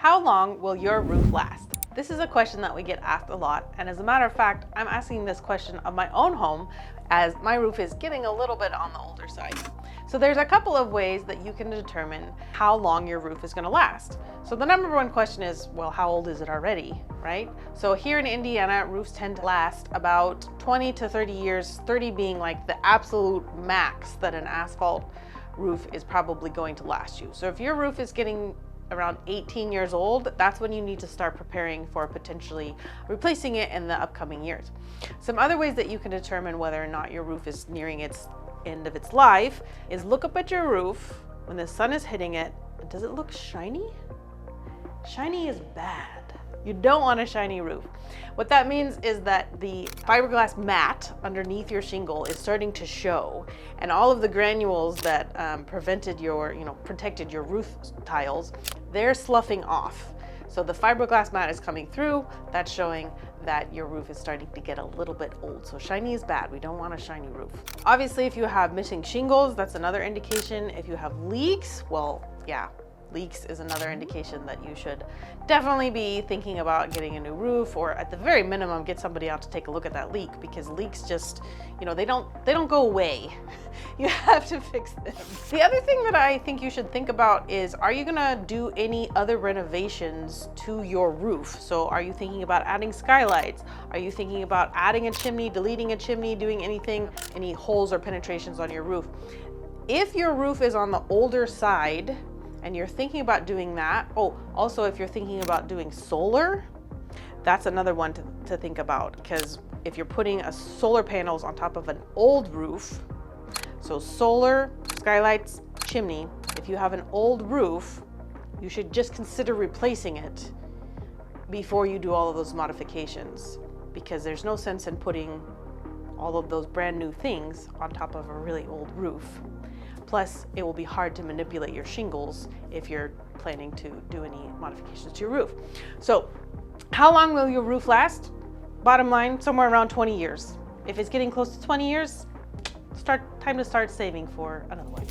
How long will your roof last? This is a question that we get asked a lot, and as a matter of fact, I'm asking this question of my own home as my roof is getting a little bit on the older side. So there's a couple of ways that you can determine how long your roof is going to last. So the number one question is, well, how old is it already, right? So here in Indiana, roofs tend to last about 20 to 30 years, 30 being like the absolute max that an asphalt roof is probably going to last you. So if your roof is getting around 18 years old, that's when you need to start preparing for potentially replacing it in the upcoming years. Some other ways that you can determine whether or not your roof is nearing its end of its life is look up at your roof when the sun is hitting it. Does it look shiny? Shiny is bad. You don't want a shiny roof. What that means is that the fiberglass mat underneath your shingle is starting to show, and all of the granules that protected your roof tiles, they're sloughing off. So the fiberglass mat is coming through. That's showing that your roof is starting to get a little bit old. So shiny is bad. We don't want a shiny roof. Obviously, if you have missing shingles, that's another indication. If you have leaks, well, yeah. Leaks is another indication that you should definitely be thinking about getting a new roof, or at the very minimum get somebody out to take a look at that leak, because leaks just, they don't go away. You have to fix them. The other thing that I think you should think about is, are you gonna do any other renovations to your roof? So are you thinking about adding skylights? Are you thinking about adding a chimney, deleting a chimney, doing any holes or penetrations on your roof? If your roof is on the older side and you're thinking about doing that, also if you're thinking about doing solar, that's another one to think about, because if you're putting solar panels on top of an old roof, so solar, skylights, chimney, if you have an old roof, you should just consider replacing it before you do all of those modifications, because there's no sense in putting all of those brand new things on top of a really old roof. Plus, it will be hard to manipulate your shingles if you're planning to do any modifications to your roof. So, how long will your roof last? Bottom line, somewhere around 20 years. If it's getting close to 20 years, time to start saving for another one.